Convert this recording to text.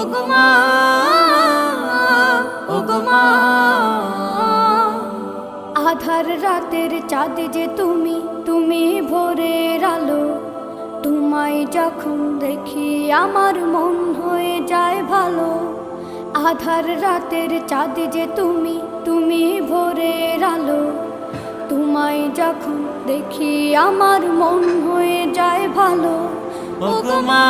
ওগো মা, ওগো মা। আধার রাতের চাঁদ যে তুমি, তুমি ভোরের আলো। তোমায় যখন দেখি আমার মন হয়ে যায় ভালো। আধার রাতের চাঁদ যে তুমি, তুমি ভোরের আলো। তোমায় যখন দেখি আমার মন হয়ে যায় ভালো। ওগো মা,